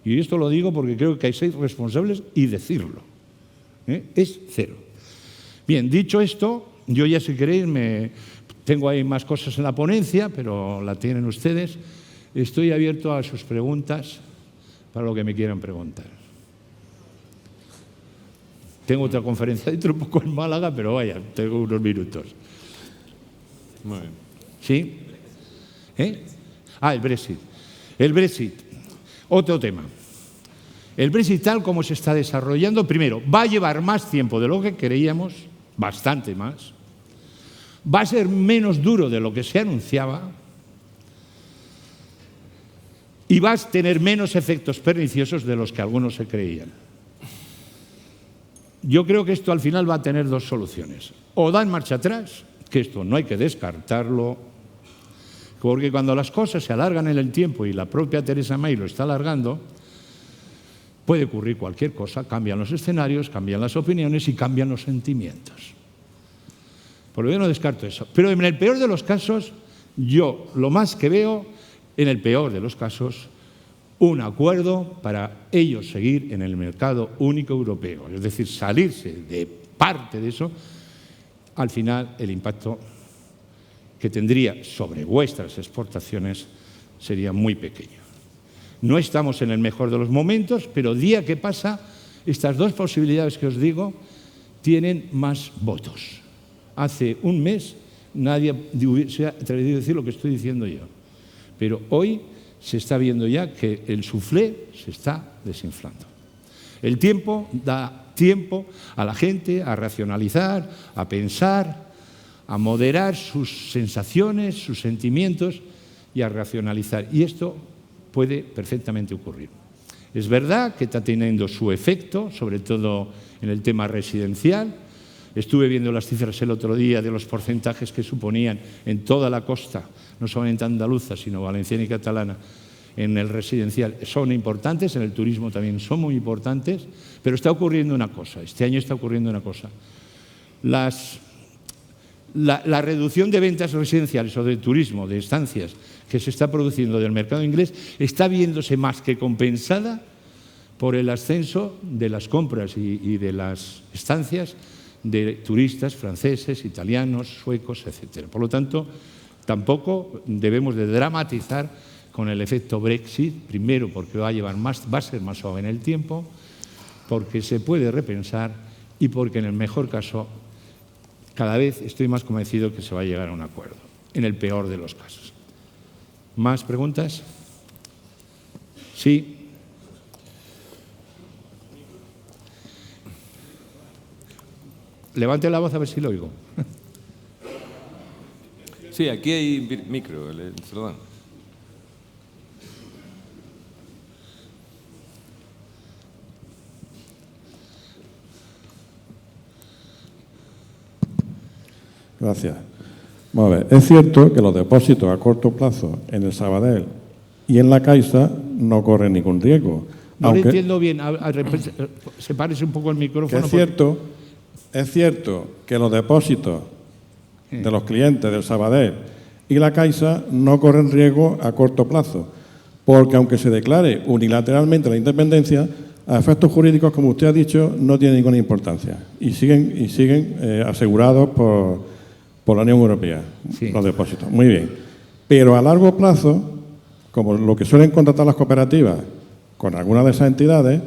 Y esto lo digo porque creo que hay 6 responsables y decirlo. Es cero. Bien, dicho esto, yo ya, si queréis, tengo ahí más cosas en la ponencia, pero la tienen ustedes. Estoy abierto a sus preguntas para lo que me quieran preguntar. Tengo otra conferencia dentro un poco en Málaga, pero vaya, tengo unos minutos. Muy bien. ¿Sí? El Brexit. El Brexit, otro tema. El Brexit, tal como se está desarrollando, primero, va a llevar más tiempo de lo que creíamos, bastante más. Va a ser menos duro de lo que se anunciaba y va a tener menos efectos perniciosos de los que algunos se creían. Yo creo que esto al final va a tener 2 soluciones. O dan marcha atrás, que esto no hay que descartarlo, porque cuando las cosas se alargan en el tiempo, y la propia Theresa May lo está alargando, puede ocurrir cualquier cosa, cambian los escenarios, cambian las opiniones y cambian los sentimientos. Por lo menos no descarto eso. Pero en el peor de los casos, yo lo más que veo, en el peor de los casos, un acuerdo para ellos seguir en el mercado único europeo. Es decir, salirse de parte de eso, al final el impacto que tendría sobre vuestras exportaciones sería muy pequeño. No estamos en el mejor de los momentos, pero día que pasa, estas 2 posibilidades que os digo tienen más votos. Hace un mes nadie se ha atrevido a decir lo que estoy diciendo yo, pero hoy se está viendo ya que el soufflé se está desinflando. El tiempo da tiempo a la gente a racionalizar, a pensar, a moderar sus sensaciones, sus sentimientos y a racionalizar. Y esto puede perfectamente ocurrir. Es verdad que está teniendo su efecto, sobre todo en el tema residencial. Estuve viendo las cifras el otro día de los porcentajes que suponían en toda la costa, no solamente andaluza, sino valenciana y catalana, en el residencial. Son importantes, en el turismo también son muy importantes, pero está ocurriendo una cosa, este año está ocurriendo una cosa. La reducción de ventas residenciales o de turismo, de estancias, que se está produciendo del mercado inglés, está viéndose más que compensada por el ascenso de las compras y de las estancias de turistas franceses, italianos, suecos, etc. Por lo tanto, tampoco debemos de dramatizar con el efecto Brexit, primero porque va a ser más suave en el tiempo, porque se puede repensar y porque en el mejor caso cada vez estoy más convencido que se va a llegar a un acuerdo, en el peor de los casos. ¿Más preguntas? Sí. Levante la voz a ver si lo oigo. Sí, aquí hay micro, se lo dan. Gracias. Vamos a ver, es cierto que los depósitos a corto plazo en el Sabadell y en la Caixa no corren ningún riesgo. No lo entiendo bien. Sepárese un poco el micrófono. Es cierto que los depósitos de los clientes del Sabadell y la Caixa no corren riesgo a corto plazo, porque aunque se declare unilateralmente la independencia, a efectos jurídicos, como usted ha dicho, no tiene ninguna importancia y siguen asegurados por la Unión Europea, sí, los depósitos. Muy bien. Pero a largo plazo, como lo que suelen contratar las cooperativas con algunas de esas entidades,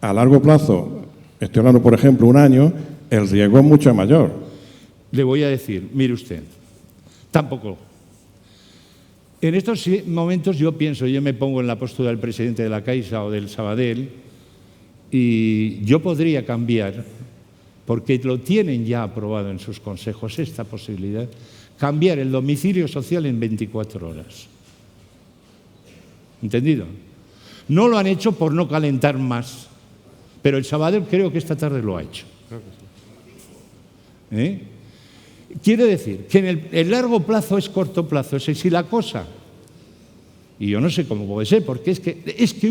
a largo plazo, estoy hablando, por ejemplo, un año, el riesgo es mucho mayor. Le voy a decir, mire usted, tampoco. En estos momentos yo me pongo en la postura del presidente de la Caixa o del Sabadell y yo podría cambiar, porque lo tienen ya aprobado en sus consejos, esta posibilidad, cambiar el domicilio social en 24 horas. ¿Entendido? No lo han hecho por no calentar más, pero el Sabadell creo que esta tarde lo ha hecho. Quiere decir que en el largo plazo es corto plazo. Es si la cosa, y yo no sé cómo puede ser, porque es que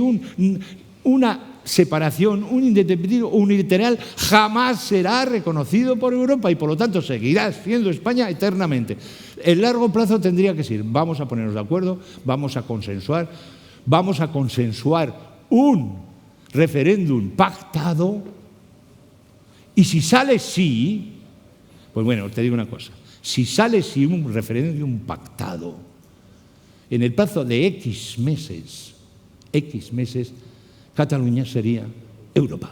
una separación, un independentismo unilateral jamás será reconocido por Europa y por lo tanto seguirá siendo España eternamente. El largo plazo tendría que ser, vamos a ponernos de acuerdo, vamos a consensuar un referéndum pactado y si sale sí, pues bueno, te digo una cosa, si sale sí un referéndum pactado en el plazo de X meses, Cataluña sería Europa.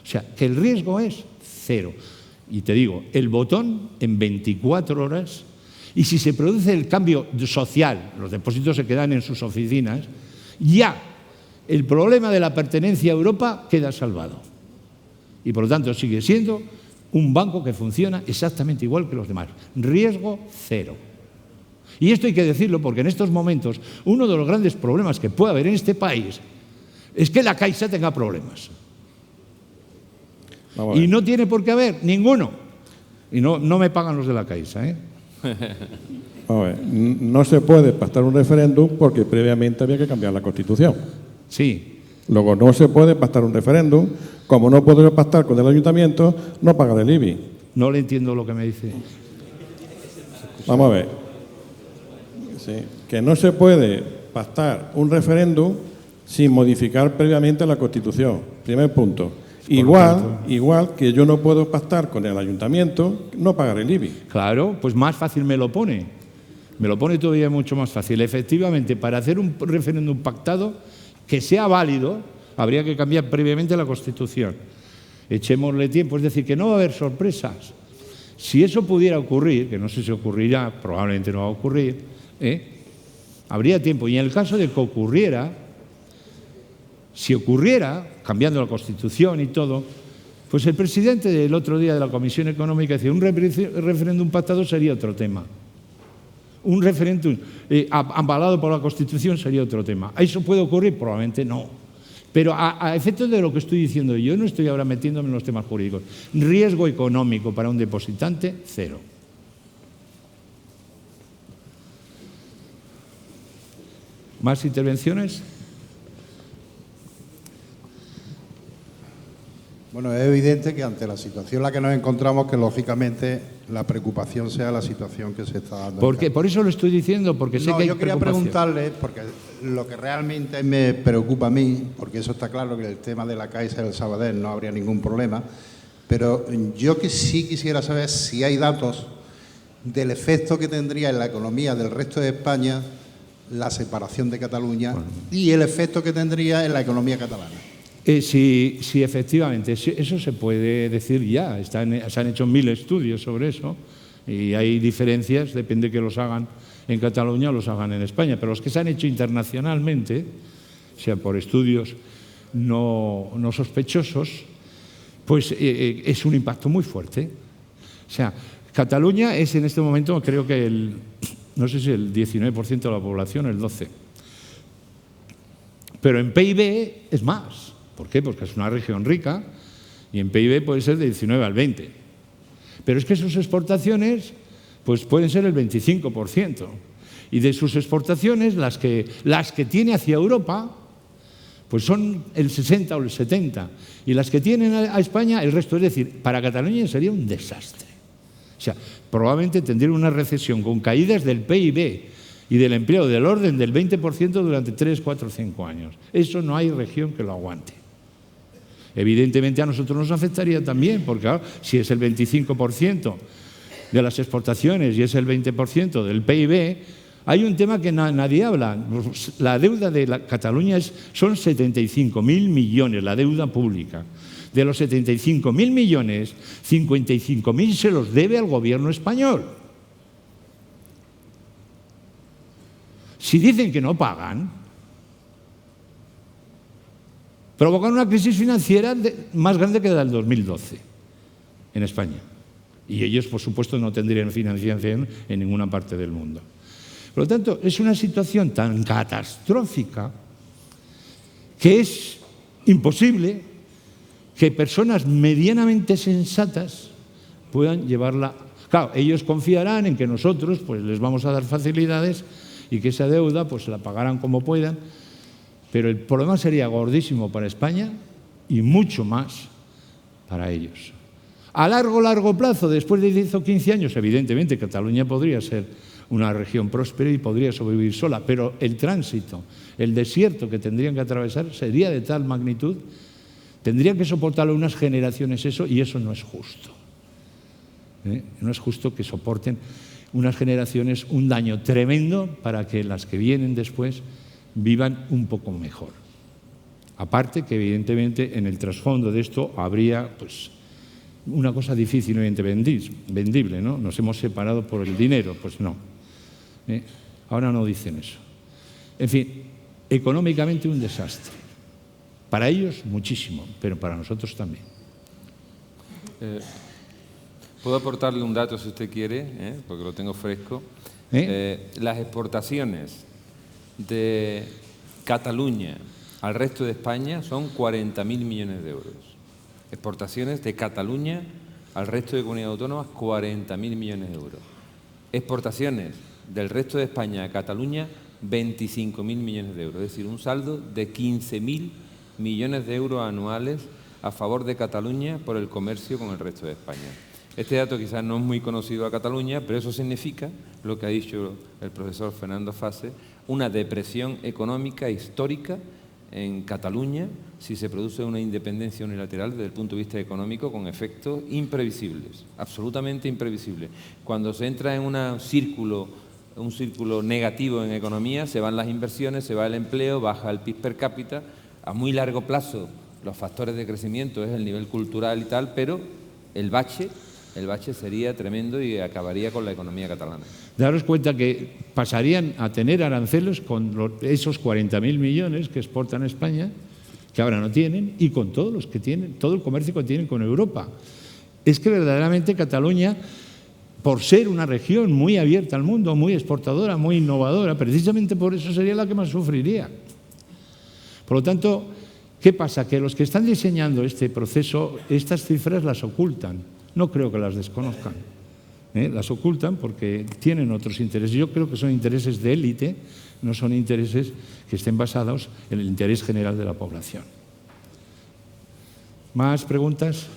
O sea, que el riesgo es cero. Y te digo, el botón en 24 horas, y si se produce el cambio social, los depósitos se quedan en sus oficinas, ya el problema de la pertenencia a Europa queda salvado. Y por lo tanto sigue siendo un banco que funciona exactamente igual que los demás. Riesgo cero. Y esto hay que decirlo porque en estos momentos uno de los grandes problemas que puede haber en este país es que la Caixa tenga problemas. Y no tiene por qué haber ninguno. Y no me pagan los de la Caixa, ¿eh? No se puede pactar un referéndum porque previamente había que cambiar la Constitución. Sí. Luego no se puede pactar un referéndum, como no puedo pactar con el ayuntamiento, no pagar el IBI. No le entiendo lo que me dice. Vamos a ver. Sí, que no se puede pactar un referéndum sin modificar previamente la Constitución. Primer punto. Igual que yo no puedo pactar con el ayuntamiento, no pagar el IBI. Claro, pues más fácil me lo pone. Me lo pone todavía mucho más fácil. Efectivamente, para hacer un referéndum pactado que sea válido, habría que cambiar previamente la Constitución. Echémosle tiempo, es decir, que no va a haber sorpresas. Si eso pudiera ocurrir, que no sé si ocurrirá, probablemente no va a ocurrir, habría tiempo. Y en el caso de que ocurriera, si ocurriera, cambiando la Constitución y todo, pues el presidente del otro día de la Comisión Económica decía, un referéndum pactado sería otro tema. Un referéndum avalado por la Constitución sería otro tema. ¿Eso puede ocurrir? Probablemente no. Pero a efectos de lo que estoy diciendo, yo no estoy ahora metiéndome en los temas jurídicos. Riesgo económico para un depositante, cero. ¿Más intervenciones? Bueno, es evidente que ante la situación en la que nos encontramos, que lógicamente la preocupación sea la situación que se está dando. ¿Por qué? Por eso lo estoy diciendo, porque sé que hay yo quería preocupación. preguntarle, porque lo que realmente me preocupa a mí, porque eso está claro que el tema de la Caixa del Sabadell no habría ningún problema, pero yo que sí quisiera saber si hay datos del efecto que tendría en la economía del resto de España la separación de Cataluña y el efecto que tendría en la economía catalana. Sí, efectivamente, eso se puede decir ya. Se han hecho 1000 estudios sobre eso y hay diferencias, depende que los hagan en Cataluña o los hagan en España. Pero los que se han hecho internacionalmente, o sea, por estudios no sospechosos, pues es un impacto muy fuerte. O sea, Cataluña es en este momento, creo que no sé si el 19% de la población, el 12%. Pero en PIB es más. ¿Por qué? Porque es una región rica y en PIB puede ser de 19 al 20. Pero es que sus exportaciones pues pueden ser el 25%. Y de sus exportaciones, las que tiene hacia Europa, pues son el 60 o el 70. Y las que tienen a España, el resto. Es decir, para Cataluña sería un desastre. O sea, probablemente tendría una recesión con caídas del PIB y del empleo del orden del 20% durante 3, 4, 5 años. Eso no hay región que lo aguante. Evidentemente a nosotros nos afectaría también, porque claro, si es el 25% de las exportaciones y es el 20% del PIB, hay un tema que nadie habla. La deuda de Cataluña son 75.000 millones, la deuda pública. De los 75.000 millones, 55.000 se los debe al gobierno español. Si dicen que no pagan, provocan una crisis financiera más grande que la del 2012 en España. Y ellos, por supuesto, no tendrían financiación en ninguna parte del mundo. Por lo tanto, es una situación tan catastrófica que es imposible que personas medianamente sensatas puedan llevarla. Claro, ellos confiarán en que nosotros pues, les vamos a dar facilidades y que esa deuda pues, se la pagarán como puedan. Pero el problema sería gordísimo para España y mucho más para ellos. A largo plazo, después de 10 o 15 años, evidentemente Cataluña podría ser una región próspera y podría sobrevivir sola, pero el tránsito, el desierto que tendrían que atravesar sería de tal magnitud, tendrían que soportarlo unas generaciones eso, y eso no es justo. No es justo que soporten unas generaciones un daño tremendo para que las que vienen después vivan un poco mejor. Aparte que evidentemente en el trasfondo de esto habría pues, una cosa difícilmente vendible, ¿no? Nos hemos separado por el dinero, pues no. Ahora no dicen eso. En fin, económicamente un desastre. Para ellos muchísimo, pero para nosotros también. Puedo aportarle un dato si usted quiere, porque lo tengo fresco. Las exportaciones de Cataluña al resto de España son 40.000 millones de euros. Exportaciones de Cataluña al resto de comunidades autónomas, 40.000 millones de euros. Exportaciones del resto de España a Cataluña, 25.000 millones de euros. Es decir, un saldo de 15.000 millones de euros anuales a favor de Cataluña por el comercio con el resto de España. Este dato quizás no es muy conocido a Cataluña, pero eso significa, lo que ha dicho el profesor Fernando Fase, una depresión económica histórica en Cataluña si se produce una independencia unilateral desde el punto de vista económico con efectos imprevisibles, absolutamente imprevisibles. Cuando se entra en un círculo negativo en economía, se van las inversiones, se va el empleo, baja el PIB per cápita. A muy largo plazo los factores de crecimiento es el nivel cultural y tal, pero el bache sería tremendo y acabaría con la economía catalana. Daros cuenta que pasarían a tener aranceles con esos 40.000 millones que exportan a España, que ahora no tienen, y con todos los que tienen, todo el comercio que tienen con Europa. Es que verdaderamente Cataluña, por ser una región muy abierta al mundo, muy exportadora, muy innovadora, precisamente por eso sería la que más sufriría. Por lo tanto, ¿qué pasa? Que los que están diseñando este proceso, estas cifras las ocultan. No creo que las desconozcan. Las ocultan porque tienen otros intereses. Yo creo que son intereses de élite, no son intereses que estén basados en el interés general de la población. ¿Más preguntas?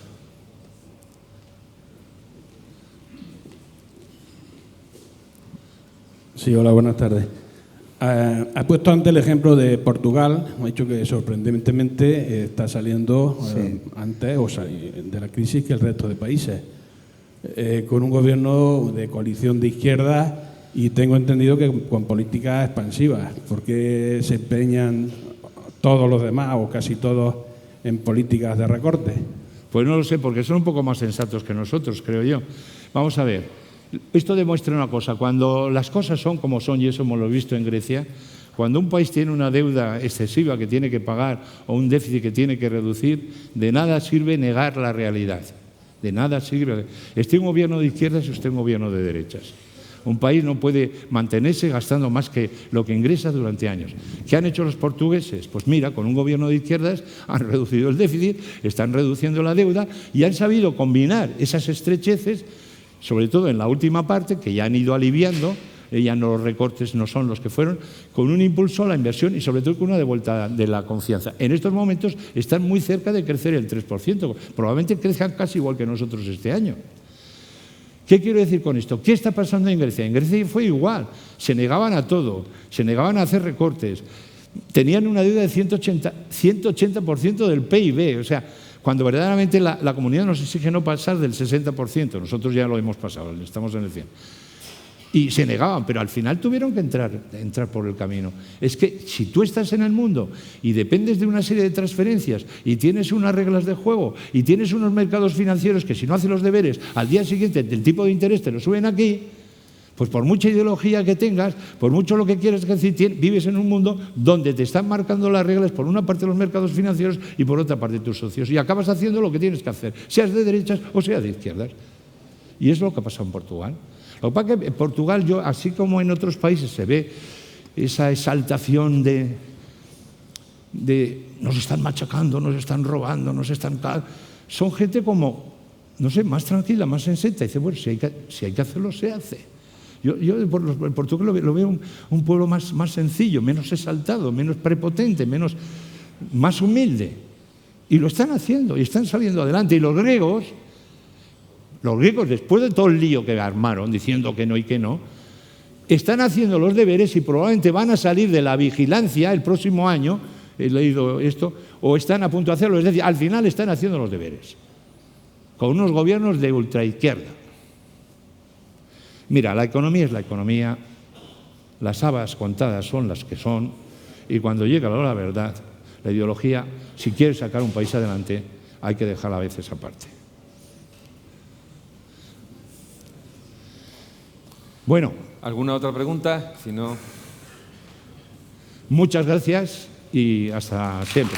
Sí, hola, buenas tardes. Ha puesto antes el ejemplo de Portugal, ha dicho que sorprendentemente está saliendo antes de la crisis que el resto de países, con un gobierno de coalición de izquierda y tengo entendido que con políticas expansivas. ¿Por qué se empeñan todos los demás o casi todos en políticas de recorte? Pues no lo sé, porque son un poco más sensatos que nosotros, creo yo. Vamos a ver, esto demuestra una cosa, cuando las cosas son como son, y eso hemos lo visto en Grecia, cuando un país tiene una deuda excesiva que tiene que pagar o un déficit que tiene que reducir, de nada sirve negar la realidad. De nada sirve. Esté un gobierno de izquierdas o esté un gobierno de derechas. Un país no puede mantenerse gastando más que lo que ingresa durante años. ¿Qué han hecho los portugueses? Pues mira, con un gobierno de izquierdas han reducido el déficit, están reduciendo la deuda y han sabido combinar esas estrecheces, sobre todo en la última parte, que ya han ido aliviando, ya no los recortes no son los que fueron, con un impulso a la inversión y sobre todo con una devuelta de la confianza. En estos momentos están muy cerca de crecer el 3%, probablemente crezcan casi igual que nosotros este año. ¿Qué quiero decir con esto? ¿Qué está pasando en Grecia? En Grecia fue igual, se negaban a todo, se negaban a hacer recortes, tenían una deuda de 180% del PIB, o sea, cuando verdaderamente la comunidad nos exige no pasar del 60%, nosotros ya lo hemos pasado, estamos en el 100%. Y se negaban, pero al final tuvieron que entrar por el camino. Es que si tú estás en el mundo y dependes de una serie de transferencias y tienes unas reglas de juego y tienes unos mercados financieros que si no haces los deberes, al día siguiente el tipo de interés te lo suben aquí, pues por mucha ideología que tengas, por mucho lo que quieras decir, vives en un mundo donde te están marcando las reglas por una parte los mercados financieros y por otra parte tus socios. Y acabas haciendo lo que tienes que hacer, seas de derechas o seas de izquierdas. Y es lo que ha pasado en Portugal. Lo que pasa es que en Portugal, así como en otros países, se ve esa exaltación de nos están machacando, nos están robando, son gente como, no sé, más tranquila, más sensata. Y dice, bueno, si hay que hacerlo, se hace. Yo en Portugal lo veo un pueblo más sencillo, menos exaltado, menos prepotente, más humilde. Y lo están haciendo, y están saliendo adelante. Y los griegos, después de todo el lío que armaron, diciendo que no y que no, están haciendo los deberes y probablemente van a salir de la vigilancia el próximo año, he leído esto, o están a punto de hacerlo, es decir, al final están haciendo los deberes, con unos gobiernos de ultraizquierda. Mira, la economía es la economía, las habas contadas son las que son, y cuando llega la hora de la verdad, la ideología, si quiere sacar un país adelante, hay que dejarla a veces aparte. Bueno. ¿Alguna otra pregunta? Si no... Muchas gracias y hasta siempre.